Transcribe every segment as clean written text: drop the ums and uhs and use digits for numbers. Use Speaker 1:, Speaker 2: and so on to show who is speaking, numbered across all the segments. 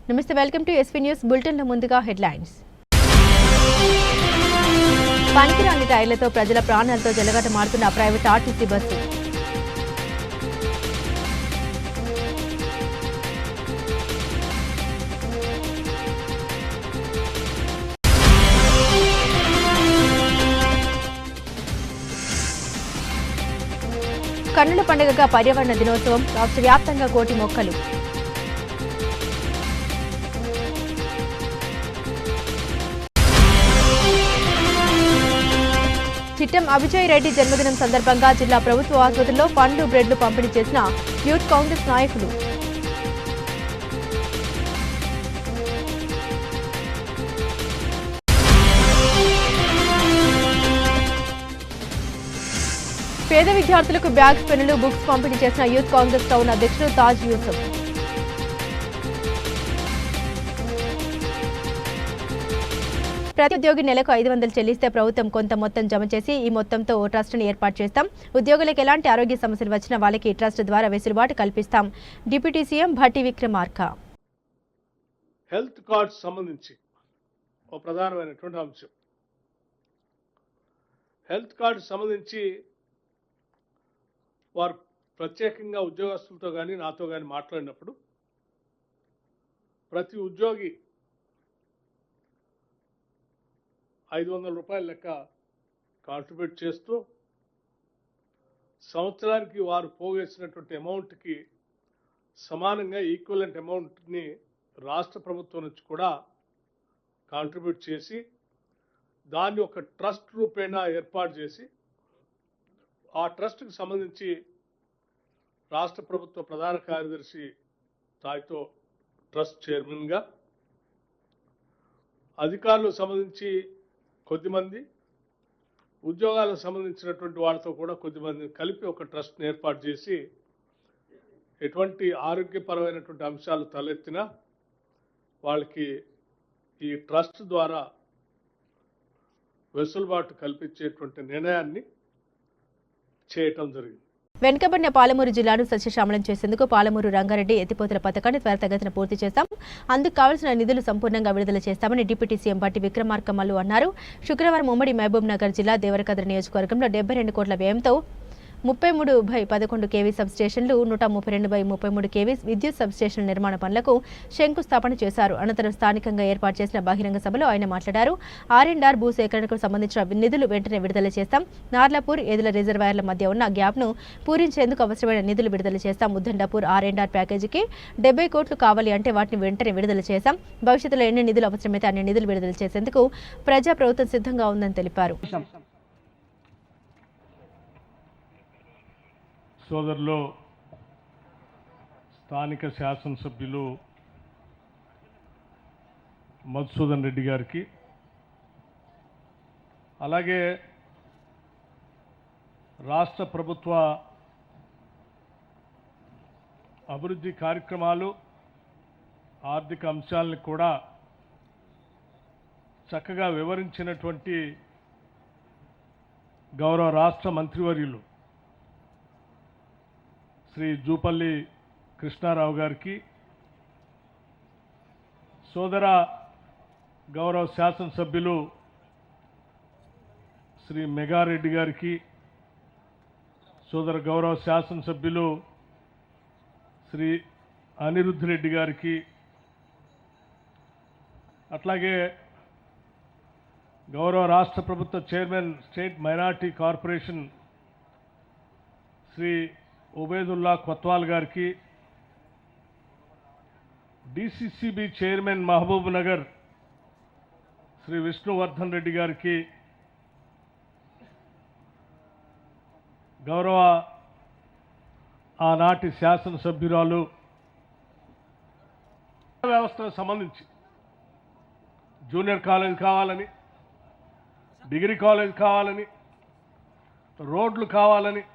Speaker 1: నమస్తే, welcome to SV news bulletin. లో ముందుగా హెడ్లైన్స్. పనికిరాని టైర్లతో ప్రజల ప్రాణాలతో జలగటమాడుతున్న ప్రైవేట్ ఆర్టీసీ బస్సు. కన్నుల పండుగగా పర్యావరణ దినోత్సవం. రాష్ట్ర వ్యాప్తంగా 1 కోటి మొక్కలు. చిట్టం అభిజయ్ రెడ్డి జన్మదినం సందర్భంగా జిల్లా ప్రభుత్వ ఆసుపత్రిలో పండ్లు, బ్రెడ్లు పంపిణీ చేసిన యూత్ కాంగ్రెస్ నాయకులు. పేద విద్యార్థులకు బ్యాగ్స్, పెన్నులు, బుక్స్ పంపిణీ చేసిన యూత్ కాంగ్రెస్ టౌన్ అధ్యక్షుడు తాజ్ యూసఫ్. ప్రతి ఉద్యోగి నెలకు 500 చెల్లిస్తే ప్రభుత్వం కొంత మొత్తం జమ చేసి ఈ మొత్తంతో ఓ ట్రస్ట్ను ఏర్పాటు చేస్తాం. ఉద్యోగులకు ఎలాంటి ఆరోగ్య సమస్యలు వచ్చినా వాళ్ళకి ట్రస్ట్ ద్వారా వెసులుబాటు కల్పిస్తాం. Deputy CM Bhatti Vikramarka.
Speaker 2: Health cards సంబంధించి ఒక ప్రధానమైనటువంటి అంశం. హెల్త్ కార్డు సంబంధించి వారు ప్రత్యేకంగా ఉద్యోగస్తులతో కానీ నాతో కానీ మాట్లాడినప్పుడు ప్రతి ఉద్యోగి 500 రూపాయల లెక్క కాంట్రిబ్యూట్ చేస్తూ సంవత్సరానికి వారు పోగేసినటువంటి అమౌంట్కి సమానంగా ఈక్వలెంట్ అమౌంట్ని రాష్ట్ర ప్రభుత్వం నుంచి కూడా కాంట్రిబ్యూట్ చేసి దాన్ని ఒక ట్రస్ట్ రూపేణా ఏర్పాటు చేసి ఆ ట్రస్ట్కి సంబంధించి రాష్ట్ర ప్రభుత్వ ప్రధాన కార్యదర్శి స్థాయితో ట్రస్ట్ చైర్మన్గా, అధికారులకు సంబంధించి కొద్దిమంది, ఉద్యోగాలకు సంబంధించినటువంటి వాళ్ళతో కూడా కొద్దిమందిని కలిపి ఒక ట్రస్ట్ని ఏర్పాటు చేసి ఎటువంటి ఆరోగ్యపరమైనటువంటి అంశాలు తలెత్తినా వాళ్ళకి ఈ ట్రస్ట్ ద్వారా వెసులుబాటు కల్పించేటువంటి నిర్ణయాన్ని చేయటం జరిగింది.
Speaker 1: వెనుకబడిన పాలమూరు జిల్లాను సస్యశ్యామలం చేసేందుకు పాలమూరు రంగారెడ్డి ఎత్తిపోతల పథకాన్ని త్వరితగతిన పూర్తి చేస్తాం. అందుకు కావలసిన నిధులు సంపూర్ణంగా విడుదల చేస్తామని డిప్యూటీ సీఎం భట్టి విక్రమార్క మల్లు అన్నారు. శుక్రవారం ఉమ్మడి మహబూబ్ నగర్ జిల్లా దేవరకద్ర నియోజకవర్గంలో 72 కోట్ల వ్యయంతో 33/11 kV సబ్స్టేషన్లు, 132/33 kV విద్యుత్ సబ్స్టేషన్ల నిర్మాణ పనులకు శంకుస్థాపన చేశారు. అనంతరం స్థానికంగా ఏర్పాటు చేసిన బహిరంగ సభలో ఆయన మాట్లాడారు. R&R భూసేకరణకు సంబంధించిన నిధులు వెంటనే విడుదల చేస్తాం. నార్లాపూర్, ఏదుల రిజర్వాయర్ల మధ్య ఉన్న గ్యాప్ను పూరించేందుకు అవసరమైన నిధులు విడుదల చేస్తాం. ఉద్దండపూర్ R&R ప్యాకేజీకి 70 కోట్లు కావాలి అంటే వాటిని వెంటనే విడుదల చేశాం. భవిష్యత్తులో ఎన్ని నిధులు అవసరమైతే అన్ని నిధులు విడుదల చేసేందుకు ప్రజాప్రభుత్వం సిద్ధంగా ఉందని తెలిపారు.
Speaker 2: సోదరులు స్థానిక శాసనసభ్యులు మధుసూదన్ రెడ్డి గారికి, అలాగే రాష్ట్ర ప్రభుత్వ అభివృద్ధి కార్యక్రమాలు, ఆర్థిక అంశాలను కూడా చక్కగా వివరించినటువంటి గౌరవ రాష్ట్ర మంత్రివర్యులు శ్రీ జూపల్లి కృష్ణారావు గారికి, సోదర గౌరవ శాసనసభ్యులు శ్రీ మెగారెడ్డి గారికి, సోదర గౌరవ శాసనసభ్యులు శ్రీ అనిరుద్ధ్ రెడ్డి గారికి, అట్లాగే గౌరవ రాష్ట్ర ప్రభుత్వ chairman state minority corporation Shri Ubedullah Kotwal గారికి, DCCB chairman Mahabubnagar Shri Vishnuvardhan Reddy గారికి, గౌరవ ఆనాటి శాసనసభ్యురాలు వ్యవస్థకు సంబంధించి జూనియర్ కాలేజ్ కావాలని, డిగ్రీ కాలేజ్ కావాలని, రోడ్లు కావాలని,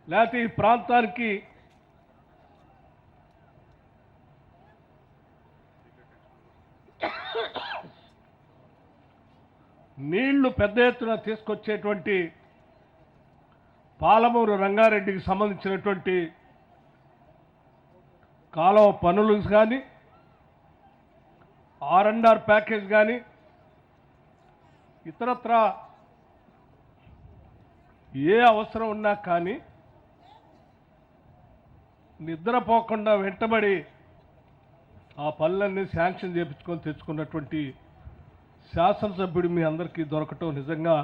Speaker 2: లేకపోతే ఈ ప్రాంతానికి నీళ్లు పెద్ద ఎత్తున తీసుకొచ్చేటువంటి పాలమూరు రంగారెడ్డికి సంబంధించినటువంటి కాలువ పనులు కానీ R&R ప్యాకేజ్ కానీ ఇతరత్ర ఏ అవసరం ఉన్నా కానీ నిద్రపోకుండా వెంటబడి ఆ పనులన్నీ శాంక్షన్ చేయించుకొని తెచ్చుకున్నటువంటి శాసనసభ్యుడు మీ అందరికీ దొరకటం నిజంగా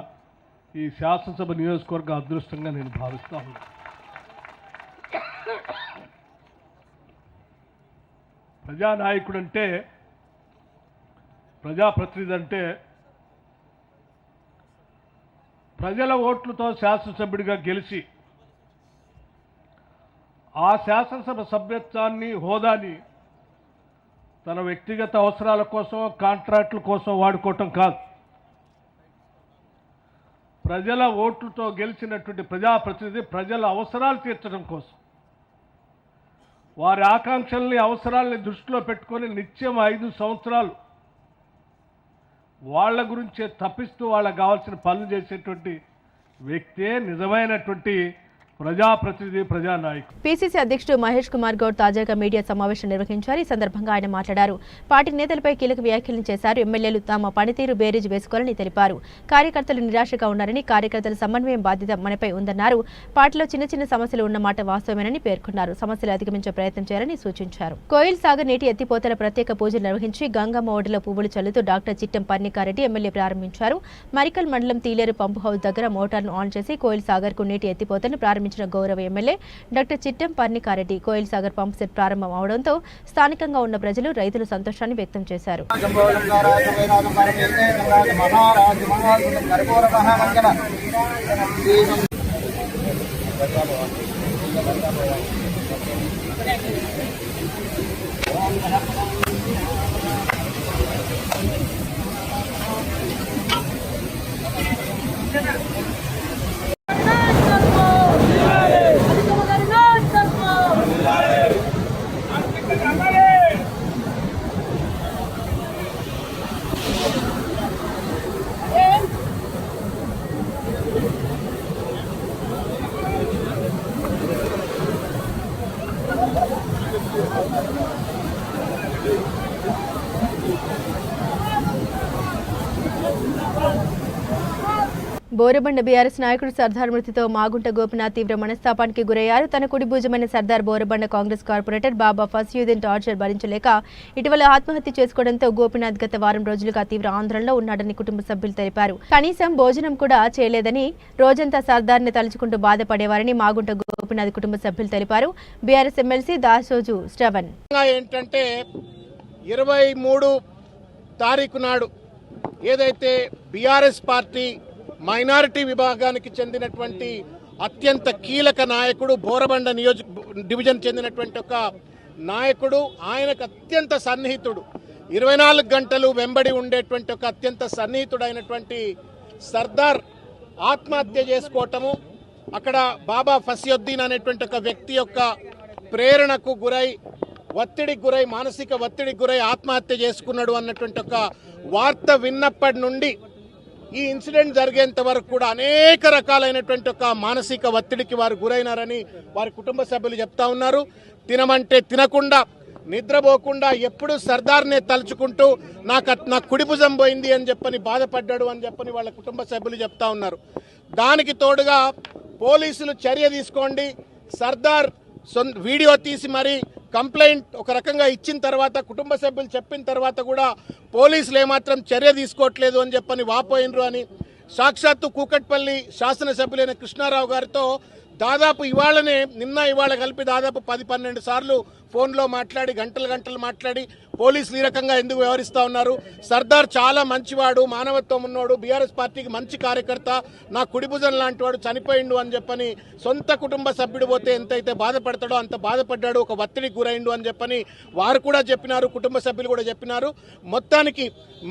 Speaker 2: ఈ శాసనసభ నియోజకవర్గ అదృష్టంగా నేను భావిస్తా ఉన్నాను. ప్రజానాయకుడు అంటే, ప్రజాప్రతినిధి అంటే ప్రజల ఓట్లతో శాసనసభ్యుడిగా గెలిచి ఆ శాసనసభ సభ్యత్వాన్ని హోదాని తన వ్యక్తిగత అవసరాల కోసం కాంట్రాక్టుల కోసం వాడుకోవటం కాదు. ప్రజల ఓట్లతో గెలిచినటువంటి ప్రజాప్రతినిధి ప్రజల అవసరాలు తీర్చడం కోసం, వారి ఆకాంక్షల్ని అవసరాలని దృష్టిలో పెట్టుకొని నిత్యం 5 సంవత్సరాలు వాళ్ళ గురించే తప్పిస్తూ వాళ్ళకు కావాల్సిన పనులు చేసేటువంటి వ్యక్తే నిజమైనటువంటి ప్రజాప్రతినిధి, ప్రజానాయకుడు.
Speaker 1: పీసీసీ అధ్యక్షుడు మహేష్ కుమార్ గౌడ్ తాజాగా మీడియా సమావేశం నిర్వహించారు. ఈ సందర్భంగా ఆయన మాట్లాడారు. పార్టీ నేతలపై కీలక వ్యాఖ్యలు చేశారు. ఎమ్మెల్యేలు తమ పనితీరు బేరీజు వేసుకోవాలని తెలిపారు. కార్యకర్తలు నిరాశగా ఉన్నారని, కార్యకర్తల సమన్వయం బాధ్యత మనపై ఉందన్నారు. పార్టీలో చిన్న చిన్న సమస్యలు ఉన్నమాట వాస్తవమేనని పేర్కొన్నారు. సమస్యలు అధిగమించే ప్రయత్నం చేయాలని సూచించారు. కోయిల్ సాగర్ నీటి ఎత్తిపోతల ప్రత్యేక పూజలు నిర్వహించి గంగమ్మ ఒడిలో పువ్వులు చల్లుతూ డాక్టర్ చిట్టం పర్ణికారెడ్డి ఎమ్మెల్యే ప్రారంభించారు. మరికల్ మండలం తీలేరు పంపు హౌస్ దగ్గర మోటార్ను ఆన్ చేసి కోయిల్ సాగర్ కు నీటి ఎత్తిపోతలను ప్రారంభించారు. గౌరవ MLA doctor Chittam Parnika Reddy Koil Sagar pump set ప్రారంభం అవడంతో స్థానికంగా ఉన్న ప్రజలు, రైతులు సంతోషాన్ని వ్యక్తం చేశారు. బోరబండ బీఆర్ఎస్ నాయకుడు సర్దార్ మృతితో మాగుంట గోపినాథ్ తీవ్ర మనస్తాపానికి గురయ్యారు. తన కుడి భుజమైన సర్దార్ బోరబండ కాంగ్రెస్ కార్పొరేటర్ బాబా ఫస్యుద్దీన్ టార్చర్ భరించలేక ఇటీవల ఆత్మహత్య చేసుకోవడంతో గోపినాథ్ గత వారం రోజులుగా తీవ్ర ఆందోళనలో ఉన్నాడని కుటుంబ సభ్యులు తెలిపారు. కనీసం భోజనం కూడా చేయలేదని, రోజంతా సర్దార్ని తలుచుకుంటూ బాధపడేవారని మాగుంట గోపినాథ్ కుటుంబ సభ్యులు తెలిపారు. బీఆర్ఎస్ ఎమ్మెల్సీ దాసోజు శ్రవణ్
Speaker 3: ఏంటంటే 23 తారీఖు నాడు ఏదైతే బీఆర్ఎస్ పార్టీ మైనారిటీ విభాగానికి చెందినటువంటి అత్యంత కీలక నాయకుడు, బోరబండ డివిజన్ చెందినటువంటి ఒక నాయకుడు, ఆయనకు అత్యంత సన్నిహితుడు, 24 గంటలు వెంబడి ఉండేటువంటి ఒక అత్యంత సన్నిహితుడైనటువంటి సర్దార్ ఆత్మహత్య చేసుకోవటము, అక్కడ బాబా ఫస్యుద్దీన్ అనేటువంటి ఒక వ్యక్తి యొక్క ప్రేరణకు గురై, ఒత్తిడికి గురై, మానసిక ఒత్తిడికి గురై ఆత్మహత్య చేసుకున్నాడు అన్నటువంటి ఒక వార్త విన్నప్పటి నుండి ఈ ఇన్సిడెంట్ జరిగేంత వరకు కూడా అనేక రకాలైనటువంటి ఒక మానసిక ఒత్తిడికి వారు గురైనారని వారి కుటుంబ సభ్యులు చెప్తా ఉన్నారు. తినమంటే తినకుండా, నిద్రపోకుండా ఎప్పుడు సర్దార్నే తలుచుకుంటూ నా కుడి భుజం పోయింది అని చెప్పని బాధపడ్డాడు అని చెప్పని వాళ్ళ కుటుంబ సభ్యులు చెప్తా ఉన్నారు. దానికి తోడుగా పోలీసులు చర్య తీసుకోండి, సర్దార్ వీడియో తీసి మరి కంప్లైంట్ ఒక రకంగా ఇచ్చిన తర్వాత, కుటుంబ సభ్యులు చెప్పిన తర్వాత కూడా పోలీసులు ఏమాత్రం చర్య తీసుకోవట్లేదు అని చెప్పని వాపోయినరు అని సాక్షాత్తు కూకట్పల్లి శాసనసభ్యులైన కృష్ణారావు గారితో దాదాపు నిన్న ఇవాళ కలిపి దాదాపు 10-12 సార్లు ఫోన్లో మాట్లాడి, గంటలు మాట్లాడి పోలీసులు ఈ రకంగా ఎందుకు వ్యవహరిస్తూ ఉన్నారు? సర్దార్ చాలా మంచివాడు, మానవత్వం ఉన్నవాడు, బీఆర్ఎస్ పార్టీకి మంచి కార్యకర్త, నా కుడిభుజం లాంటి వాడు చనిపోయిండు అని చెప్పని సొంత కుటుంబ సభ్యుడు పోతే ఎంతైతే బాధపడతాడో అంత బాధపడ్డాడు, ఒక ఒత్తిడికి గురైండు అని చెప్పని వారు కూడా చెప్పినారు, కుటుంబ సభ్యులు కూడా చెప్పినారు. మొత్తానికి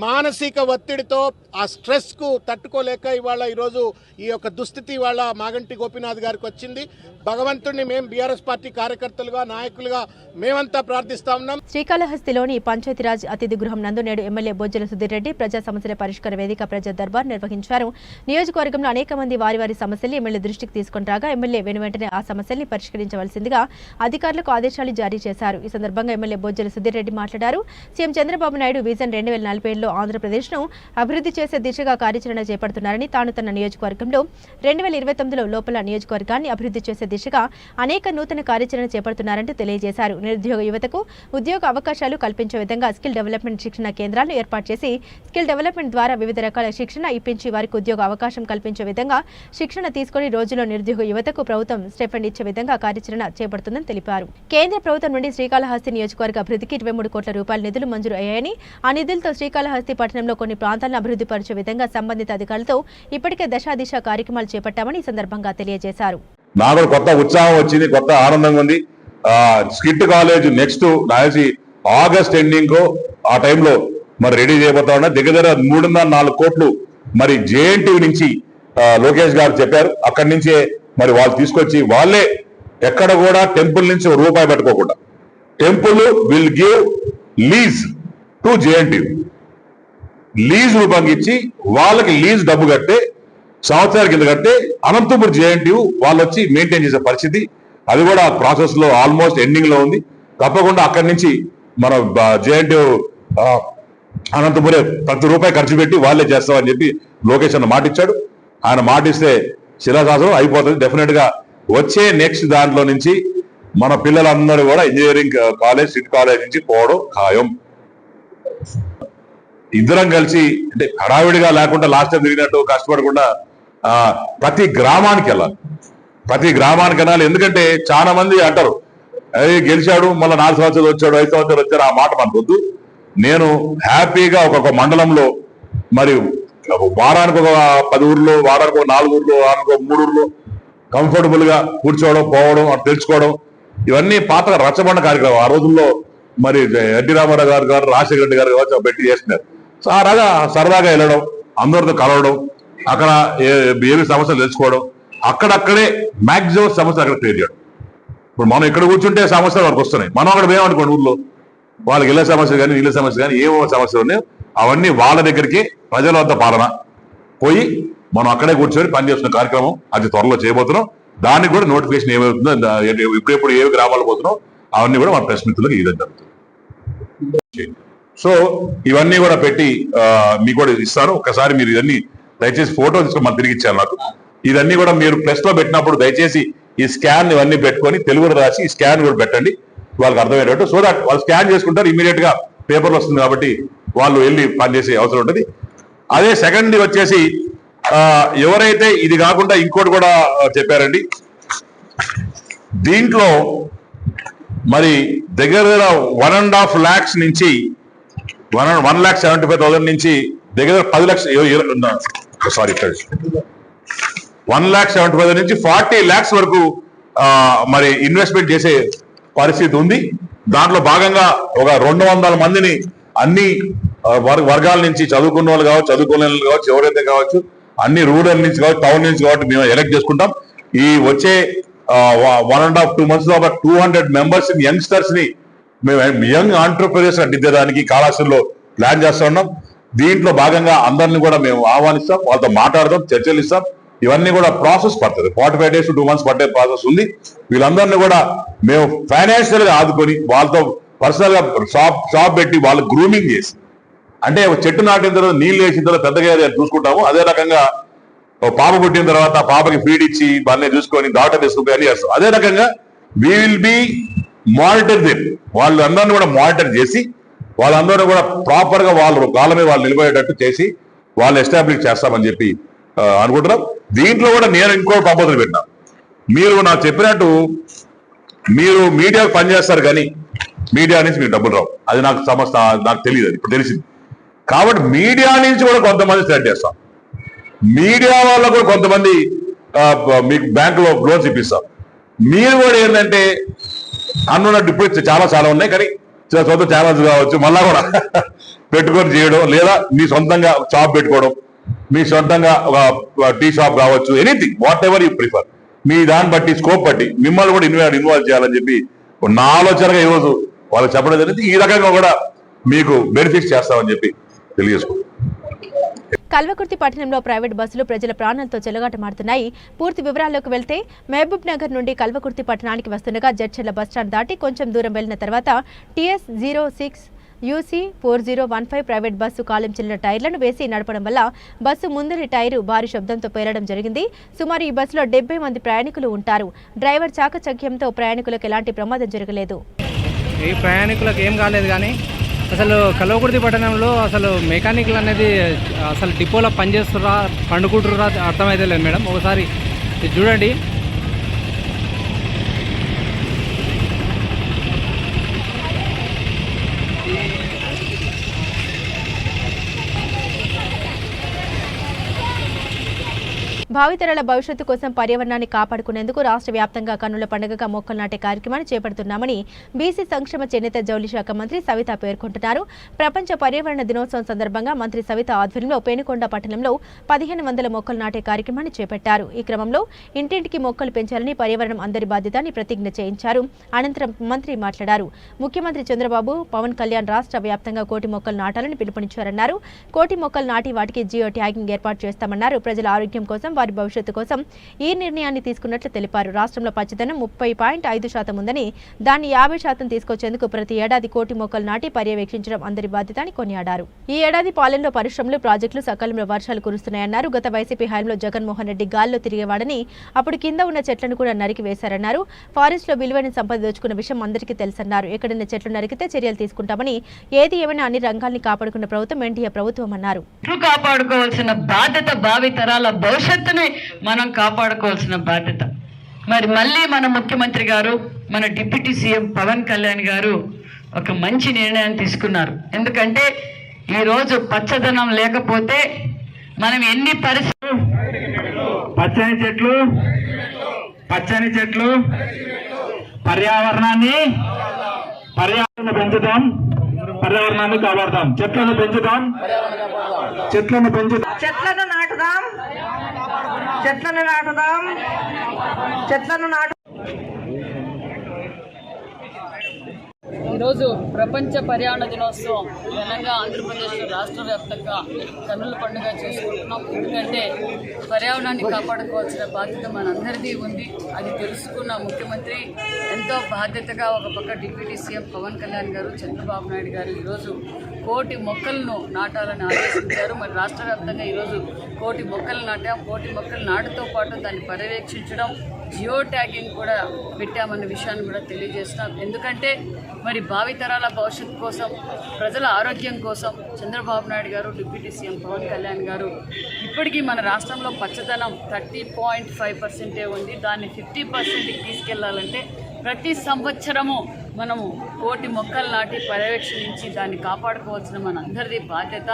Speaker 3: మానసిక ఒత్తిడితో ఆ స్ట్రెస్కు తట్టుకోలేక ఇవాళ ఈరోజు ఈ యొక్క దుస్థితి ఇవాళ మాగంటి గోపీనాథ్ గారికి వచ్చింది. భగవంతుడిని మేము బీఆర్ఎస్ పార్టీ కార్యకర్తలుగా, నాయకులుగా మేమంతా ప్రార్థిస్తా ఉన్నాం.
Speaker 1: శ్రీకాళహస్తిలోని పంచాయతీరాజ్ అతిథి గృహం నందు నేడు ఎమ్మెల్యే బొజ్జల సుధీర్ రెడ్డి ప్రజా సమస్యల పరిష్కార వేదిక ప్రజా దర్బార్ నిర్వహించారు. నియోజకవర్గంలో అనేక మంది వారి సమస్యలు ఎమ్మెల్యే దృష్టికి తీసుకుని రాగా ఎమ్మెల్యే వెంటనే ఆ సమస్యల్ని పరిష్కరించవలసిందిగా అధికారులకు ఆదేశాలు జారీ చేశారు. ఈ సందర్భంగా ఎమ్మెల్యే బొజ్జల సుధీర్ రెడ్డి మాట్లాడారు. సీఎం చంద్రబాబు నాయుడు విజన్ 2047లో ఆంధ్రప్రదేశ్ను అభివృద్ధి చేసే దిశగా కార్యాచరణ చేపడుతున్నారని, తాను తన నియోజకవర్గంలో 2029లో లోపల నియోజకవర్గాన్ని అభివృద్ధి చేసే దిశగా అనేక నూతన కార్యాచరణ చేపడుతున్నారంటూ తెలియజేశారు. నిరుద్యోగ యువతకు ఉద్యోగ అవకాశాలు కల్పించే విధంగా స్కిల్ డెవలప్మెంట్ శిక్షణ కేంద్రాలను ఏర్పాటు చేసి స్కిల్ డెవలప్మెంట్ ద్వారా వివిధ రకాల శిక్షణ ఇప్పించి వారికి ఉద్యోగ అవకాశం కల్పించే విధంగా శిక్షణ తీసుకుని రోజులో నిరుద్యోగ యువతకు ప్రభుత్వం స్టైపెండ్ ఇచ్చే విధంగా కార్యాచరణ చేపడుతుందని తెలిపారు. కేంద్ర ప్రభుత్వం నుండి శ్రీకాళహస్తి నియోజకవర్గ అభివృద్ధికి 23 కోట్ల రూపాయల నిధులు మంజూరు అయ్యాయని, ఆ నిధులతో శ్రీకాళహస్తి పట్టణంలో కొన్ని ప్రాంతాలను అభివృద్ధి పరిచే విధంగా సంబంధిత అధికారులతో ఇప్పటికే దశాదిశ కార్యక్రమాలు చేపట్టామని ఈ సందర్భంగా తెలియజేశారు.
Speaker 4: నాకు కొత్త ఉత్సాహం వచ్చింది, కొత్త ఆనందంగా ఉంది. Skit college next August ending ఆ టైంలో మరి రెడీ చేయబోతా ఉన్నా. దగ్గర 3.4 కోట్లు మరి జేఎన్టీ నుంచి లోకేష్ గారు చెప్పారు. అక్కడి నుంచే మరి వాళ్ళు తీసుకొచ్చి వాళ్ళే ఎక్కడ కూడా టెంపుల్ నుంచి రూపాయి పెట్టుకోకుండా temple will give lease to JNT, lease రూపంగా ఇచ్చి వాళ్ళకి లీజ్ డబ్బు కట్టే సంవత్సరాల కింద కడితే అనంతపురం జేఎన్టీ వాళ్ళు వచ్చి మెయింటైన్ చేసే పరిస్థితి, అది కూడా ప్రాసెస్ లో ఆల్మోస్ట్ ఎండింగ్ లో ఉంది. తప్పకుండా అక్కడి నుంచి మన జేఎన్టీ అనంతపురం ప్రతి రూపాయి ఖర్చు పెట్టి వాళ్ళే చేస్తామని చెప్పి లోకేష్ అన్న మాట ఇచ్చాడు. ఆయన మాట ఇస్తే శిలాశాసనం అయిపోతుంది. డెఫినెట్ గా వచ్చే నెక్స్ట్ దాంట్లో నుంచి మన పిల్లలందరూ కూడా ఇంజనీరింగ్ కాలేజ్, సిటీ కాలేజ్ నుంచి పోవడం ఖాయం. ఇద్దరం కలిసి అంటే హడావిడిగా లేకుండా లాస్ట్ టైం తిరిగినట్టు కష్టపడకుండా ప్రతి గ్రామానికి వెళ్ళాలి, ప్రతి గ్రామానికి వెళ్ళాలి. ఎందుకంటే చాలా మంది అంటారు అది గెలిచాడు మళ్ళీ 4 సంవత్సరాలు వచ్చాడు, 5 సంవత్సరాలు వచ్చాడు, ఆ మాట మనకు వద్దు. నేను హ్యాపీగా ఒక్కొక్క మండలంలో మరి వారానికి ఒక 10 ఊర్లో, వారానికి ఒక 4 ఊర్లో, వారానికి ఒక 3 ఊర్లో కంఫర్టబుల్ గా కూర్చోవడం, పోవడం, తెలుసుకోవడం, ఇవన్నీ పాత రచ్చబండ కార్యక్రమం. ఆ రోజుల్లో మరి ఎన్టీ రామారావు గారు రాజశేఖర రెడ్డి గారు కావచ్చు పెట్టి చేస్తున్నారు. సో ఆ రగా సరదాగా వెళ్ళడం, అందరితో కలవడం, అక్కడ ఏమి సమస్యలు తెలుసుకోవడం, అక్కడక్కడే మ్యాక్సిమం సమస్యలు అక్కడ క్లియర్ చేయడం. ఇప్పుడు మనం ఇక్కడ కూర్చుంటే సమస్యలు వాళ్ళకి వస్తున్నాయి, మనం అక్కడ పోయామనుకోండి ఊర్లో వాళ్ళకి ఇళ్ళ సమస్యలు కానీ వీళ్ళ సమస్యలు కానీ ఏవో సమస్యలు ఉన్నాయో అవన్నీ వాళ్ళ దగ్గరికి ప్రజల వద్ద పాలన పోయి మనం అక్కడే కూర్చొని పనిచేస్తున్న కార్యక్రమం అది త్వరలో చేయబోతున్నాం. దానికి కూడా నోటిఫికేషన్ ఏమవుతుందో, ఇప్పుడెప్పుడు ఏవి గ్రామాలు పోతున్నాం అవన్నీ కూడా మన ప్రెస్ మిత్రులకు ఇవ్వడం జరుగుతుంది. సో ఇవన్నీ కూడా పెట్టి మీకు కూడా ఇస్తాను. ఒకసారి మీరు ఇవన్నీ దయచేసి ఫోటో తీసుకొని మనం తిరిగి ఇచ్చారు నాకు. ఇవన్నీ కూడా మీరు ప్రెస్ లో పెట్టినప్పుడు దయచేసి ఈ స్కాన్ ఇవన్నీ పెట్టుకొని తెలుగులో రాసి ఈ స్కాన్ కూడా పెట్టండి వాళ్ళకి అర్థమయ్యేటట్టు. సో దట్ వాళ్ళు స్కాన్ చేసుకుంటారు, ఇమీడియట్ గా పేపర్లు వస్తుంది కాబట్టి వాళ్ళు వెళ్ళి పనిచేసే అవసరం ఉంటుంది. అదే సెకండ్ వచ్చేసి ఎవరైతే ఇది కాకుండా ఇంకోటి కూడా చెప్పారండి, దీంట్లో మరి దగ్గర 1.5 lakhs నుంచి 1,75,000 నుంచి దగ్గర 10 లక్షలు 1,75,000 నుంచి 40 lakhs వరకు మరి ఇన్వెస్ట్మెంట్ చేసే పరిస్థితి ఉంది. దాంట్లో భాగంగా ఒక 200 మందిని అన్ని వర్గాల నుంచి చదువుకున్న వాళ్ళు కావచ్చు, చదువుకునే వాళ్ళు కావచ్చు, ఎవరైతే కావచ్చు, అన్ని రూరల్ నుంచి కావచ్చు, టౌన్ నుంచి కావచ్చు, మేము ఎలక్ట్ చేసుకుంటాం. ఈ వచ్చే 1.5-2 months లో 200 members యంగ్స్టర్స్ ని మేము యంగ్ ఆంటర్ప్రెన్యూర్స్ దిద్దడానికి కాళహస్తిలో ప్లాన్ చేస్తా ఉన్నాం. దీంట్లో భాగంగా అందరినీ కూడా మేము ఆహ్వానిస్తాం, వాళ్ళతో మాట్లాడదాం, చర్చలు ఇస్తాం. ఇవన్నీ కూడా ప్రాసెస్ పడుతుంది, 45 days to 2 months పట్టే ప్రాసెస్ ఉంది. వీళ్ళందరినీ కూడా మేము ఫైనాన్షియల్ గా ఆదుకొని వాళ్ళతో పర్సనల్ గా షాప్ పెట్టి వాళ్ళు గ్రూమింగ్ చేసి, అంటే చెట్టు నాటిన తర్వాత నీళ్లు వేసిన తర్వాత పెద్దగా చూసుకుంటాము. అదే రకంగా పాప పుట్టిన తర్వాత పాపకి ఫీడ్ ఇచ్చి వాళ్ళని చూసుకొని డాక్టర్ తీసుకుని అన్ని చేస్తాం. అదే రకంగా we will be monitor them, వాళ్ళందరినీ కూడా మానిటర్ చేసి వాళ్ళందరూ కూడా ప్రాపర్ గా వాళ్ళు కాళ్ళ మీద వాళ్ళు నిలబడేటట్టు చేసి వాళ్ళు ఎస్టాబ్లిష్ చేస్తామని చెప్పి అనుకుంటున్నాం. దీంట్లో కూడా నేను ఇంకో ప్రపోజల్ పెట్టినా, మీరు నాకు చెప్పినట్టు మీరు మీడియాకు పనిచేస్తారు కానీ మీడియా నుంచి మీకు డబ్బులు రావు, అది నాకు సమస్య, నాకు తెలియదు, అది ఇప్పుడు తెలిసింది. కాబట్టి మీడియా నుంచి కూడా కొంతమంది స్టార్ట్ చేస్తాం, మీడియా వాళ్ళకు కూడా కొంతమంది మీకు బ్యాంకులో లోన్స్ ఇప్పిస్తాం. మీరు కూడా ఏంటంటే అన్నట్టు ఇప్పుడు చాలా ఉన్నాయి, కానీ సొంత ఛానల్స్ కావచ్చు మళ్ళా కూడా పెట్టుకొని చేయడం, లేదా మీ సొంతంగా షాప్ పెట్టుకోవడం, మీ సొంతంగా ఒక టీ షాప్ కావచ్చు, anything whatever you prefer, మీ దాన్ని బట్టి స్కోప్ బట్టి మిమ్మల్ని కూడా ఇన్వాల్వ్ చేయాలని చెప్పి నా ఆలోచనగా ఈరోజు వాళ్ళకి చెప్పడం జరిగింది. ఈ రకంగా కూడా మీకు బెనిఫిట్స్ చేస్తామని చెప్పి తెలియజేసుకుంటాం.
Speaker 1: కల్వకుర్తి పట్టణంలో ప్రైవేట్ బస్సులు ప్రజల ప్రాణాలతో చెలగాటమాడుతున్నాయి. పూర్తి వివరాల్లోకి వెళ్తే మహబూబ్ నగర్ నుండి కల్వకుర్తి పట్టణానికి వస్తుండగా జడ్చర్ల బస్టాండ్ దాటి కొంచెం దూరం వెళ్లిన తర్వాత TS 06 UC 4015 ప్రైవేట్ బస్సు కాలం చెల్లిన టైర్లను వేసి నడపడం వల్ల బస్సు ముందరి టైరు భారీ శబ్దంతో పేలడం జరిగింది. సుమారు ఈ బస్సులో 70 మంది ప్రయాణికులు ఉంటారు. డ్రైవర్ చాకచక్యంతో ప్రయాణికులకు ఎలాంటి ప్రమాదం జరగలేదు.
Speaker 5: ఈ ప్రయాణికులకు ఏం కాలేదు, కానీ అసలు కల్వకుర్తి పట్టణంలో అసలు మెకానిక్లు అనేది అసలు డిపోలో పనిచేస్తుర్రా పండుకుంటుర్రా అర్థమైతే లేదు మేడం. ఒకసారి ఇది చూడండి.
Speaker 1: భావితరాల భవిష్యత్తు కోసం పర్యావరణాన్ని కాపాడుకునేందుకు రాష్ట్ర వ్యాప్తంగా కన్నుల పండుగగా మొక్కలు నాటే కార్యక్రమాన్ని చేపడుతున్నామని బీసీ సంక్షేమ చేనేత జౌళి శాఖ మంత్రి సవిత పేర్కొంటున్నారు. ప్రపంచ పర్యావరణ దినోత్సవం సందర్భంగా మంత్రి సవిత ఆధ్వర్యంలో పేనుకొండ పట్టణంలో 1500 మొక్కలు నాటే కార్యక్రమాన్ని చేపట్టారు. ఈ క్రమంలో ఇంటింటికి మొక్కలు పెంచాలని, పర్యావరణం అందరి బాధ్యతని ప్రతిజ్ఞ చేయించారు. అనంతరం మంత్రి మాట్లాడారు. ముఖ్యమంత్రి చంద్రబాబు, పవన్ కళ్యాణ్ రాష్ట్ర వ్యాప్తంగా 1 కోటి మొక్కలు నాటాలని పిలుపునిచ్చారన్నారు. 1 కోటి మొక్కలు నాటి వాటికి జియో ట్యాగింగ్ ఏర్పాటు చేస్తామన్నారు. ప్రజల ఆరోగ్యం కోసం, వారి భవిష్యత్తు కోసం ఈ నిర్ణయాన్ని తీసుకున్నట్లు తెలిపారు. రాష్ట్రంలో పచ్చదనం 30.5% ఉందని, దాన్ని 50% తీసుకొచ్చేందుకు ప్రతి ఏడాది 1 కోటి మొక్కలు నాటి పర్యవేక్షించడం అందరి బాధ్యత అని కొనియాడారు. ఈ ఏడాది పాలెంలో పరిశ్రమలు, ప్రాజెక్టులు సకాలంలో వర్షాలు కురుస్తున్నాయన్నారు. గత వైసీపీ హయాంలో జగన్మోహన్ రెడ్డి గాల్లో తిరిగేవాడని, అప్పుడు కింద ఉన్న చెట్లను కూడా నరికి వేశారన్నారు. ఫారెస్ట్ లో విలువైన సంపద దోచుకున్న విషయం అందరికీ తెలుసన్నారు. ఎక్కడైనా చెట్లు నరికితే చర్యలు తీసుకుంటామని, ఏది ఏమైనా అన్ని రంగాల్ని కాపాడుకున్న ప్రభుత్వం ఎన్డీఏ ప్రభుత్వం అన్నారు.
Speaker 6: కాపాడుకోవాల్సిన బాధ్యత, భావితరాల భవిష్యత్తుని మనం కాపాడుకోవాల్సిన బాధ్యత. మరి మళ్ళీ మన ముఖ్యమంత్రి గారు, మన డిప్యూటీ సీఎం పవన్ కళ్యాణ్ గారు ఒక మంచి నిర్ణయం తీసుకున్నారు. ఎందుకంటే ఈరోజు పచ్చదనం లేకపోతే మనం ఎన్ని పరిస్థితులు,
Speaker 7: పచ్చని చెట్లు పర్యావరణాన్ని పెంచుతాం, పర్యావరణాన్ని కాపాడుతాం. చెట్లను పెంచుతాం,
Speaker 8: చెట్లను నాటుదాం.
Speaker 6: ఈరోజు ప్రపంచ పర్యావరణ దినోత్సవం ఘనంగా ఆంధ్రప్రదేశ్ రాష్ట్ర వ్యాప్తంగా కన్నుల పండుగ చేసుకుంటున్నాం. ఎందుకంటే పర్యావరణాన్ని కాపాడుకోవాల్సిన బాధ్యత మనందరిది ఉంది. అది తెలుసుకున్న ముఖ్యమంత్రి ఎంతో బాధ్యతగా ఒక పక్క డిప్యూటీ సీఎం పవన్ కళ్యాణ్ గారు, చంద్రబాబు నాయుడు గారు ఈరోజు 1 కోటి మొక్కలను నాటాలని ఆదేశించారు. మరి రాష్ట్ర వ్యాప్తంగా ఈరోజు 1 కోటి మొక్కలు నాటాం. 1 కోటి మొక్కలు నాటుతో పాటు దాన్ని పర్యవేక్షించడం, జియో ట్యాగింగ్ కూడా పెట్టామన్న విషయాన్ని కూడా తెలియజేస్తున్నాం. ఎందుకంటే మరి భావితరాల భవిష్యత్తు కోసం, ప్రజల ఆరోగ్యం కోసం చంద్రబాబు నాయుడు గారు, డిప్యూటీ సీఎం పవన్ కళ్యాణ్ గారు ఇప్పటికీ మన రాష్ట్రంలో పచ్చదనం 30.5% ఉంది. దాన్ని 50%కి తీసుకెళ్లాలంటే ప్రతి సంవత్సరము మనము 1 కోటి మొక్కలు నాటి పర్యవేక్షించి దాన్ని కాపాడుకోవాల్సిన మన అందరిది బాధ్యత.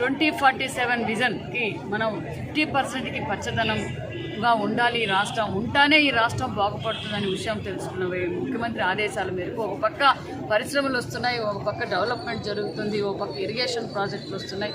Speaker 6: 2047 విజన్కి మనం 50%కి పచ్చదనంగా ఉండాలి ఈ రాష్ట్రం. ఉంటేనే ఈ రాష్ట్రం బాగుపడుతుందనే విషయం తెలుసుకున్న ముఖ్యమంత్రి ఆదేశాల మేరకు ఒక పక్క పరిశ్రమలు వస్తున్నాయి, ఒక పక్క డెవలప్మెంట్ జరుగుతుంది, ఒక పక్క ఇరిగేషన్ ప్రాజెక్టులు వస్తున్నాయి.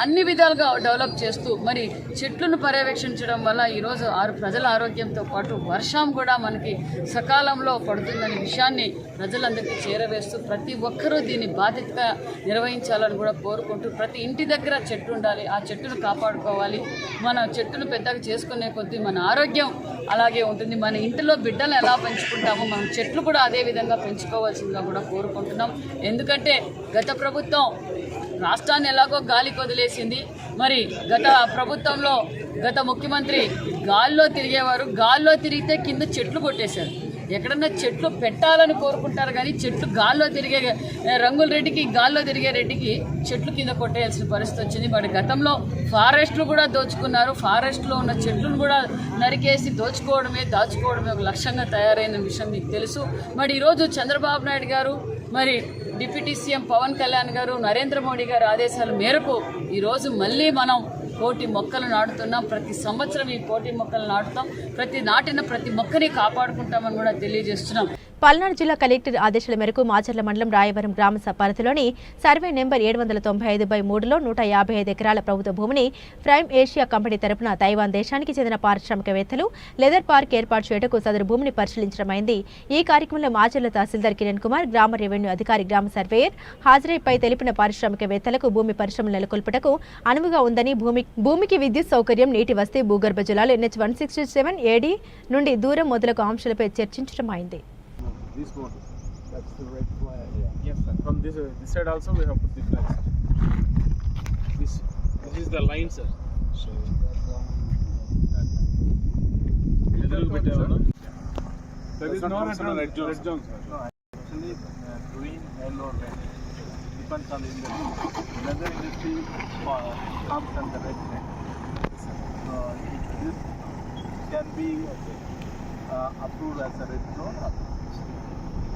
Speaker 6: అన్ని విధాలుగా డెవలప్ చేస్తూ మరి చెట్లను పర్యవేక్షించడం వల్ల ఈరోజు ప్రజల ఆరోగ్యంతో పాటు వర్షం కూడా మనకి సకాలంలో పడుతుందనే విషయాన్ని ప్రజలందరికీ చేరవేస్తూ ప్రతి ఒక్కరూ దీన్ని బాధ్యతగా నిర్వహించాలని కూడా కోరుకుంటూ ప్రతి ఇంటి దగ్గర చెట్టు ఉండాలి, ఆ చెట్టును కాపాడుకోవాలి. మన చెట్టును పెద్దగా చేసుకునే కొద్దీ మన ఆరోగ్యం అలాగే ఉంటుంది. మన ఇంటిలో బిడ్డలు ఎలా పెంచుకుంటామో మనం చెట్లు కూడా అదే విధంగా పెంచుకోవాల్సిందిగా కూడా కోరుకుంటున్నాం. ఎందుకంటే గత ప్రభుత్వం రాష్ట్రాన్ని ఎలాగో గాలికి వదిలేసింది. మరి గత ప్రభుత్వంలో గత ముఖ్యమంత్రి గాల్లో తిరిగేవారు, గాల్లో తిరిగితే కింద చెట్లు కొట్టేశారు. ఎక్కడన్నా చెట్లు పెట్టాలని కోరుకుంటారు కానీ చెట్లు గాల్లో తిరిగే రంగుల రెడ్డికి, గాల్లో తిరిగే రెడ్డికి చెట్లు కింద కొట్టేయాల్సిన పరిస్థితి వచ్చింది. మరి గతంలో ఫారెస్ట్లు కూడా దోచుకున్నారు. ఫారెస్ట్లో ఉన్న చెట్లను కూడా నరికేసి దాచుకోవడమే ఒక లక్ష్యంగా తయారైన విషయం మీకు తెలుసు. మరి ఈరోజు చంద్రబాబు నాయుడు గారు, మరి డిప్యూటీ సీఎం పవన్ కళ్యాణ్ గారు, నరేంద్ర మోడీ గారి ఆదేశాల మేరకు ఈరోజు మళ్ళీ మనం 1 కోటి మొక్కలు నాటుతున్నాం. ప్రతి సంవత్సరం ఈ 1 కోటి మొక్కలు నాటుతాం. నాటిన ప్రతి మొక్కని కాపాడుకుంటామని కూడా తెలియజేస్తున్నాం.
Speaker 1: పల్నాడు జిల్లా కలెక్టర్ ఆదేశాల మేరకు మాచర్ల మండలం రాయవరం గ్రామ పరిధిలోని సర్వే నెంబర్ 795/3లో 155 ఎకరాల ప్రభుత్వ భూమిని ప్రైమ్ ఏషియా కంపెనీ తరపున తైవాన్ దేశానికి చెందిన పారిశ్రామికవేత్తలు లెదర్ పార్క్ ఏర్పాటు చేయటకు సదరు భూమిని పరిశీలించడమైంది. ఈ కార్యక్రమంలో మాచర్ల తహసీల్దార్ కిరణ్ కుమార్, గ్రామ రెవెన్యూ అధికారి, గ్రామ సర్వేయర్ హాజరైపై తెలిపిన పారిశ్రామికవేత్తలకు భూమి పరిశ్రమలు నెలకొల్పుటకు అనువుగా ఉందని, భూమికి విద్యుత్ సౌకర్యం, నీటి వసతి, భూగర్భ జలాలు, NH 167 AD నుండి దూరం మొదలగు అంశాలపై చర్చించడమైంది.
Speaker 8: This one, that's the red flag. Yeah. Yes, sir. From this side also we have put the flags. This is the line, sir. So that line. Little bit down. There is no red zone. No, actually green, yellow, red. Depends on the industry. Leather industry comes under red line. This can be approved as a red zone.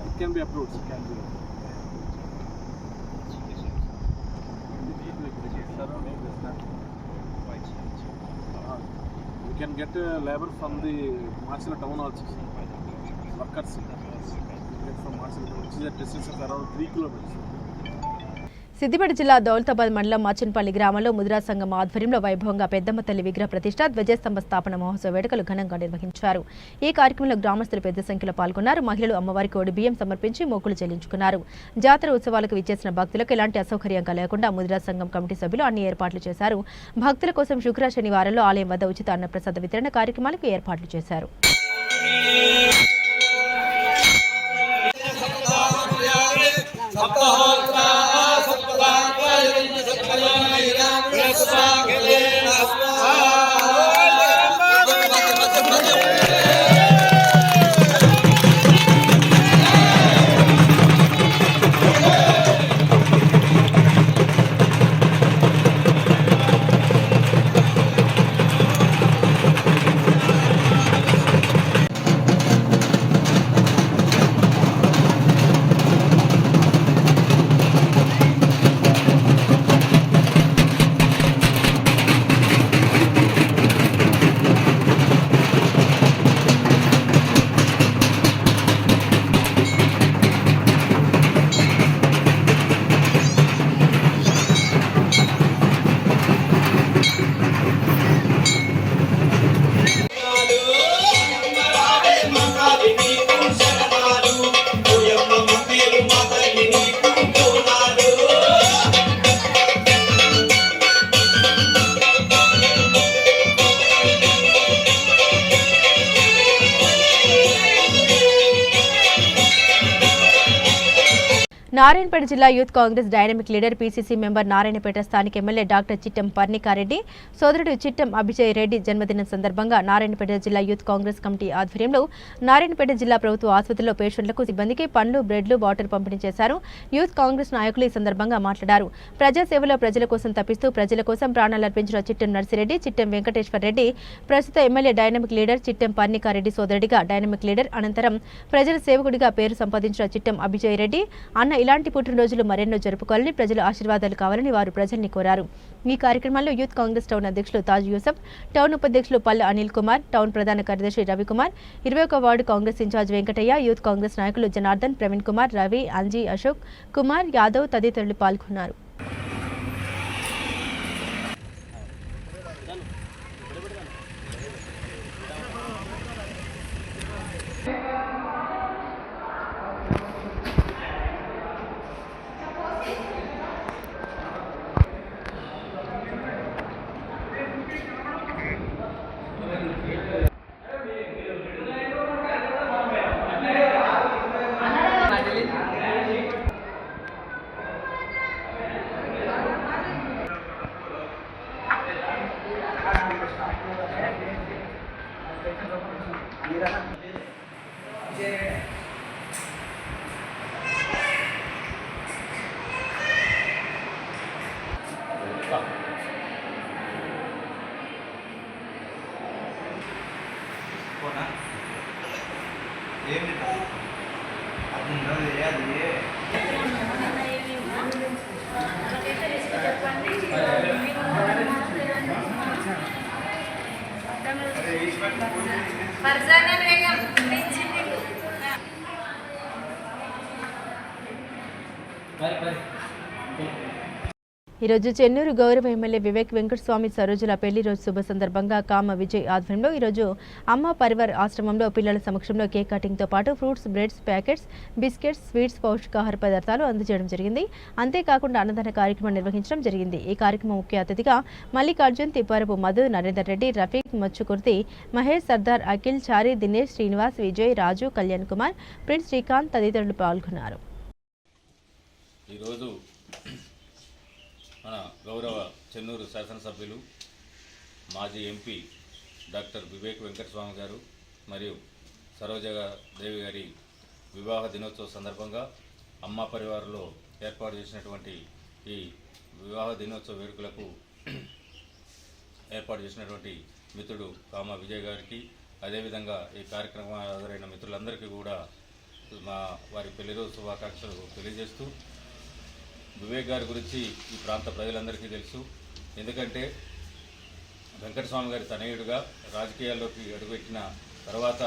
Speaker 8: It can be approved. It can be. We can get labor from the Marshall town also. Workers. We get from Marshall town, which is a distance of around 3 kilometers.
Speaker 1: Siddipet జిల్లా దౌలతాబాద్ మండలం మచ్చన్పల్లి గ్రామంలో ముద్రా సంఘం ఆధ్వర్యంలో వైభవంగా పెద్దమ్మ తల్లి విగ్రహ ప్రతిష్ట, ధ్వజస్తంభ స్థాపన మహోత్సవ వేడుకలు ఘనంగా నిర్వహించారు. ఈ కార్యక్రమంలో గ్రామస్తులు పెద్ద సంఖ్యలో పాల్గొన్నారు. మహిళలు అమ్మవారికి ఓడి బియ్యం సమర్పించి మొక్కులు చెల్లించుకున్నారు. జాతర ఉత్సవాలకు విచ్చేసిన భక్తులకు ఎలాంటి అసౌకర్యం కలగకుండా ముద్రా సంఘం కమిటీ సభ్యులు అన్ని ఏర్పాట్లు చేశారు. భక్తుల కోసం శుక్ర శనివారంలో ఆలయం వద్ద ఉచిత అన్నప్రసాద వితరణ కార్యక్రమాలకు ఏర్పాట్లు చేశారు. నారాయణపేట జిల్లా youth Congress dynamic leader PCC member Narayanpet స్థానిక ఎమ్మెల్యే డాక్టర్ చిట్టం పర్ణికారెడ్డి సోదరుడు చిట్టం అభిజయ్ రెడ్డి జన్మదినం సందర్భంగా నారాయణపేట జిల్లా యూత్ కాంగ్రెస్ కమిటీ ఆధ్వర్యంలో నారాయణపేట జిల్లా ప్రభుత్వ ఆసుపత్రిలో పేషెంట్లకు సిబ్బందికి పండ్లు, బ్రెడ్లు, వాటర్ పంపిణీ చేశారు. యూత్ కాంగ్రెస్ నాయకులు ఈ సందర్భంగా మాట్లాడారు. ప్రజాసేవలో ప్రజల కోసం తప్పిస్తూ ప్రజల కోసం ప్రాణాలర్పించిన చిట్టం నర్సిరెడ్డి, చిట్టం వెంకటేశ్వర రెడ్డి ప్రస్తుత MLA dynamic leader Chittem Parnika Reddy సోదరుడిగా డైనమిక్ లీడర్, అనంతరం ప్రజల సేవకుడిగా పేరు సంపాదించిన చిట్టం అభిజయ్ రెడ్డి అన్న ఇలాంటి పుట్టినరోజులు మరెన్నో జరుపుకోవాలని, ప్రజల ఆశీర్వాదాలు కావాలని వారు ప్రజల్ని కోరారు. ఈ కార్యక్రమంలో యూత్ కాంగ్రెస్ టౌన్ అధ్యక్షులు తాజ్ యూసఫ్, టౌన్ ఉపాధ్యక్షులు పల్లె అనిల్ కుమార్, టౌన్ ప్రధాన కార్యదర్శి రవికుమార్, 21వ ward Congress incharge Venkataiah, youth Congress నాయకులు జనార్దన్, ప్రవీణ్ కుమార్, రవి, అంజీ, అశోక్ కుమార్ యాదవ్ తదితరులు పాల్గొన్నారు.
Speaker 9: फरजाना बेगम
Speaker 1: ఈరోజు చెన్నూరు గౌరవ ఎమ్మెల్యే వివేక్ వెంకటస్వామి సరోజుల పెళ్లి రోజు శుభ సందర్భంగా కామ విజయ్ ఆధ్వర్యంలో ఈరోజు అమ్మ పరివార్ ఆశ్రమంలో పిల్లల సమక్షంలో కేక్ కటింగ్తో పాటు fruits, breads packets, biscuits, sweets, పౌష్టికాహార పదార్థాలు అందజేయడం జరిగింది. అంతేకాకుండా అన్నదాన కార్యక్రమం నిర్వహించడం జరిగింది. ఈ కార్యక్రమం ముఖ్య అతిథిగా మల్లికార్జున్, తిప్పారపు మధు, నరేందర్ రెడ్డి, రఫీక్, మచ్చుకుర్తి, మహేష్, సర్దార్, అఖిల్, చారి, దినేష్, శ్రీనివాస్, విజయ్, రాజు, కళ్యాణ్ కుమార్, ప్రిన్స్ శ్రీకాంత్ తదితరులు పాల్గొన్నారు.
Speaker 9: మన గౌరవ చెన్నూరు శాసనసభ్యులు మాజీ ఎంపీ డాక్టర్ వివేక్ వెంకటస్వామి గారు మరియు సరోజదేవి గారి వివాహ దినోత్సవ సందర్భంగా అమ్మ పరివారంలో ఏర్పాటు చేసినటువంటి ఈ వివాహ దినోత్సవ వేడుకలకు ఏర్పాటు చేసినటువంటి మిత్రుడు కామ విజయ్ గారికి, అదేవిధంగా ఈ కార్యక్రమం హాజరైన మిత్రులందరికీ కూడా వారి పెళ్లి రోజు శుభాకాంక్షలు తెలియజేస్తూ, వివేక్ గారి గురించి ఈ ప్రాంత ప్రజలందరికీ తెలుసు. ఎందుకంటే వెంకటస్వామి గారి తనయుడుగా రాజకీయాల్లోకి అడుగుపెట్టిన తర్వాత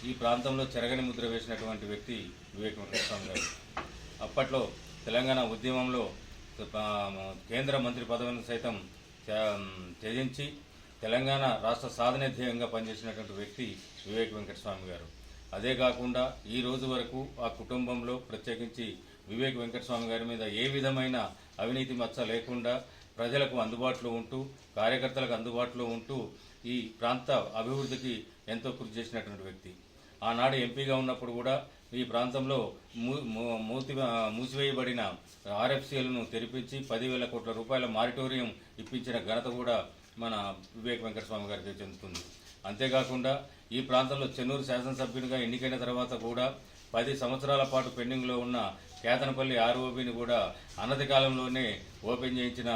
Speaker 9: ఈ ప్రాంతంలో చెరగని ముద్ర వేసినటువంటి వ్యక్తి వివేక్ వెంకటస్వామి గారు. అప్పట్లో తెలంగాణ ఉద్యమంలో కేంద్ర మంత్రి పదవిని సైతం త్యజించి తెలంగాణ రాష్ట్ర సాధన ధ్యేయంగా పనిచేసినటువంటి వ్యక్తి వివేక్ వెంకటస్వామి గారు. అదే కాకుండా ఈ రోజు వరకు ఆ కుటుంబంలో ప్రత్యేకించి వివేక్ వెంకటస్వామి గారి మీద ఏ విధమైన అవినీతి మచ్చ లేకుండా ప్రజలకు అందుబాటులో ఉంటూ, కార్యకర్తలకు అందుబాటులో ఉంటూ ఈ ప్రాంత అభివృద్ధికి ఎంతో కృషి చేసినటువంటి వ్యక్తి. ఆనాడు ఎంపీగా ఉన్నప్పుడు కూడా ఈ ప్రాంతంలో మూసివేయబడిన ఆర్ఎఫ్సీలను తెరిపించి 10,000 కోట్ల రూపాయల మారిటోరియం ఇప్పించిన ఘనత కూడా మన వివేక్ వెంకటస్వామి గారికి చెందుతుంది. అంతేకాకుండా ఈ ప్రాంతంలో చెన్నూరు శాసనసభ్యునిగా ఎన్నికైన తర్వాత కూడా 10 సంవత్సరాల పాటు పెండింగ్లో ఉన్న కేతనపల్లి ఆర్ఓబిని కూడా అనతి కాలంలోనే ఓపెన్ చేయించిన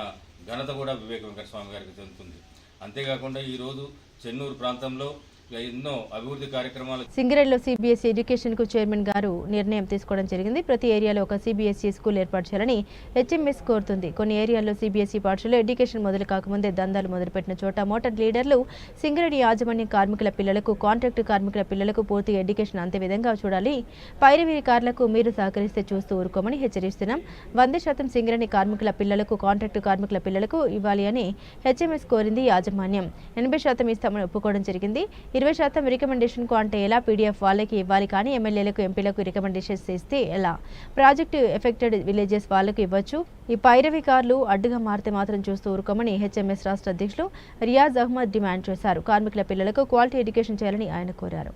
Speaker 9: ఘనత కూడా వివేక్ వెంకటస్వామి గారికి చెందుతుంది. అంతేకాకుండా ఈరోజు చెన్నూరు ప్రాంతంలో ఎన్నో అభివృద్ధి కార్యక్రమాలు.
Speaker 1: సింగరేణిలో సిబిఎస్ఈ ఎడ్యుకేషన్ కు చైర్మన్ గారు నిర్ణయం తీసుకోవడం జరిగింది. ప్రతి ఏరియాలో ఒక సిబిఎస్ఈ స్కూల్ ఏర్పాటు చేయాలని హెచ్ఎంఎస్ కోరుతుంది. కొన్ని ఏరియాల్లో సిబిఎస్ఈ పాఠశాలలో ఎడ్యుకేషన్ మొదలు కాకముందే దందాలు మొదలుపెట్టిన చోట మోటార్ లీడర్లు సింగరేణి యాజమాన్యం కార్మికుల పిల్లలకు, కాంట్రాక్టు కార్మికుల పిల్లలకు పూర్తిగా ఎడ్యుకేషన్ అంతే విధంగా చూడాలి. పైరవీకారులకు మీరు సహకరిస్తే చూస్తూ ఊరుకోమని హెచ్చరిస్తున్నాం. 100% సింగరేణి కార్మికుల పిల్లలకు, కాంట్రాక్టు కార్మికుల పిల్లలకు ఇవ్వాలి అని హెచ్ఎంఎస్ కోరింది యాజమాన్యం. 80% ఇస్తామని ఒప్పుకోవడం జరిగింది. 20% రికమెండేషన్ కు అంటే ఎలా? పీడీఎఫ్ వాళ్ళకి ఇవ్వాలి, కానీ ఎమ్మెల్యేలకు, ఎంపీలకు రికమెండేషన్స్ ఇస్తే ఎలా? ప్రాజెక్టు ఎఫెక్టెడ్ విలేజెస్ వాళ్ళకు ఇవ్వచ్చు. ఈ పైరవీకారులు అడ్డుగా మారితే మాత్రం చూస్తూ ఊరుకోమని హెచ్ఎంఎస్ రాష్ట్ర అధ్యక్షులు రియాజ్ అహ్మద్ డిమాండ్ చేశారు. కార్మికుల పిల్లలకు క్వాలిటీ ఎడ్యుకేషన్ చేయాలని ఆయన కోరారు.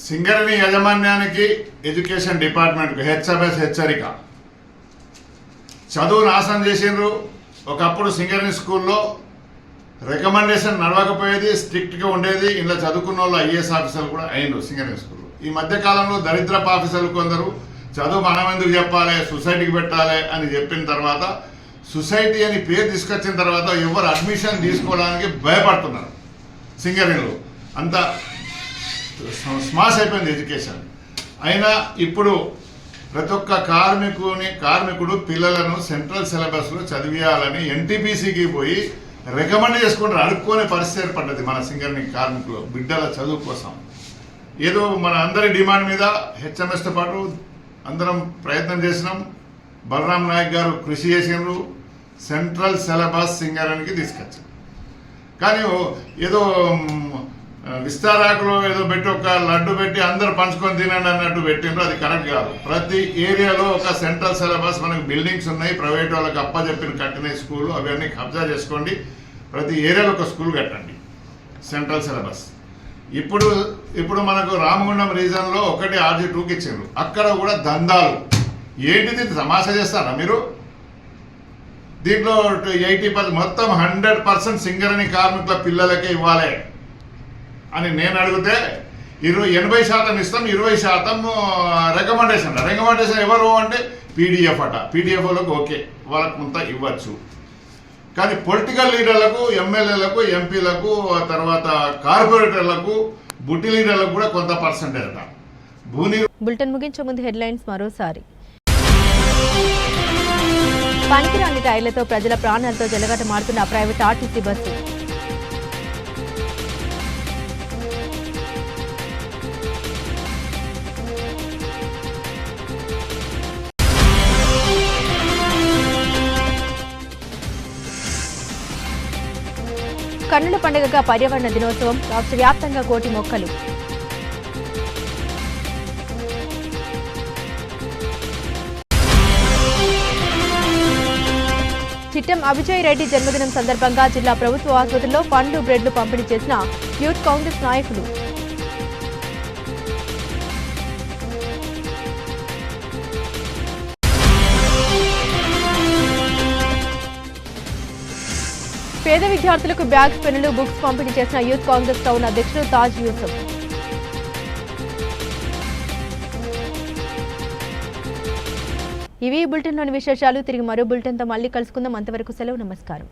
Speaker 10: సింగరేణి యాజమాన్యానికి, ఎడ్యుకేషన్ డిపార్ట్మెంట్కు హెచ్ఎంఎస్ హెచ్చరిక. చదువు నాశనం చేసిండ్రు. ఒకప్పుడు సింగరేణి స్కూల్లో రికమెండేషన్ నడవకపోయేది, స్ట్రిక్ట్గా ఉండేది. ఇలా చదువుకున్న వాళ్ళు ఐఏఎస్ ఆఫీసర్లు కూడా అయినరు సింగరేణి స్కూల్లో. ఈ మధ్యకాలంలో దరిద్రపు ఆఫీసర్లు కొందరు చదువు మనం ఎందుకు చెప్పాలి, సొసైటీకి పెట్టాలి అని చెప్పిన తర్వాత, సొసైటీ అని పేరు తీసుకొచ్చిన తర్వాత ఎవరు అడ్మిషన్ తీసుకోవడానికి భయపడుతున్నారు. సింగరేణిలో అంత స్మాష్ అయిపోయింది ఎడ్యుకేషన్. అయినా ఇప్పుడు ప్రతి ఒక్క కార్మికుడు పిల్లలను సెంట్రల్ సిలబస్లో చదివేయాలని ఎన్టీపీసీకి పోయి రికమెండ్ చేసుకుంటారు. అడుక్కునే పరిస్థితి ఏర్పడ్డది మన సింగరేణి కార్మికులు బిడ్డల చదువు కోసం. ఏదో మన అందరి డిమాండ్ మీద హెచ్ఎంఎస్తో పాటు అందరం ప్రయత్నం చేసినాం. బలరాం నాయక్ గారు కృషి చేసినారు. సెంట్రల్ సిలబస్ సింగరేణికి తీసుకొచ్చారు. కానీ ఏదో విస్తారాకులో ఏదో పెట్టి ఒక లడ్డు పెట్టి అందరు పంచుకొని తినండి అన్నట్టు పెట్టిండ్రు. అది కరెక్ట్ కాదు. ప్రతి ఏరియాలో ఒక సెంట్రల్ సిలబస్, మనకు బిల్డింగ్స్ ఉన్నాయి, ప్రైవేట్ వాళ్ళకి అప్పచెప్పిన కట్టిన స్కూలు, అవన్నీ కబ్జా చేసుకోండి. ప్రతి ఏరియాలో ఒక స్కూల్ కట్టండి సెంట్రల్ సిలబస్. ఇప్పుడు మనకు రామగుండం రీజన్లో ఒకటి RG2కి ఇచ్చారు. అక్కడ కూడా దందాలు. ఏంటిది తమాషా చేస్తారా మీరు? దీంట్లో 80% మొత్తం 100% సింగరేణి కార్మికుల పిల్లలకే ఇవ్వాలి అని నేను అడిగితే 80% ఇస్తాం, 20% రికమెండేషన్ ఎవరు అంటే పీడీఎఫ్ అట. పీడీఎఫ్లకు ఓకే, వాళ్ళకు కొంత ఇవ్వచ్చు. కానీ పొలిటికల్ లీడర్లకు, ఎమ్మెల్యేలకు, ఎంపీలకు, తర్వాత కార్పొరేటర్లకు, బుట్టి లీడర్లకు కూడా కొంత పర్సెంటేజ్ అట.
Speaker 1: బులెటిన్ ముగించే ముందు హెడ్లైన్స్ మరోసారి. పనికిరాని టైర్లతో ప్రజల ప్రాణాలతో జలగటమాడుతున్న ప్రైవేట్ ఆర్టీసీ బస్సు. కన్నుల పండుగగా పర్యావరణ దినోత్సవం, రాష్ట్ర వ్యాప్తంగా 1 కోటి మొక్కలు. చిట్టెం అభిజయ్ రెడ్డి జన్మదినం సందర్భంగా జిల్లా ప్రభుత్వ ఆసుపత్రిలో పండ్లు, బ్రెడ్లు పంపిణీ చేసిన యూత్ కాంగ్రెస్ నాయకులు. పేద విద్యార్థులకు బ్యాగ్స్, పెన్నులు, బుక్స్ పంపిణీ చేసిన యూత్ కాంగ్రెస్ టౌన్ అధ్యక్షుడు తాజ్ యూసఫ్. ఇవి బులెటిన్లోని విశేషాలు. తిరిగి మరో బులెటిన్తో మళ్ళీ కలుసుకుందాం. అంతవరకు సెలవు. నమస్కారం.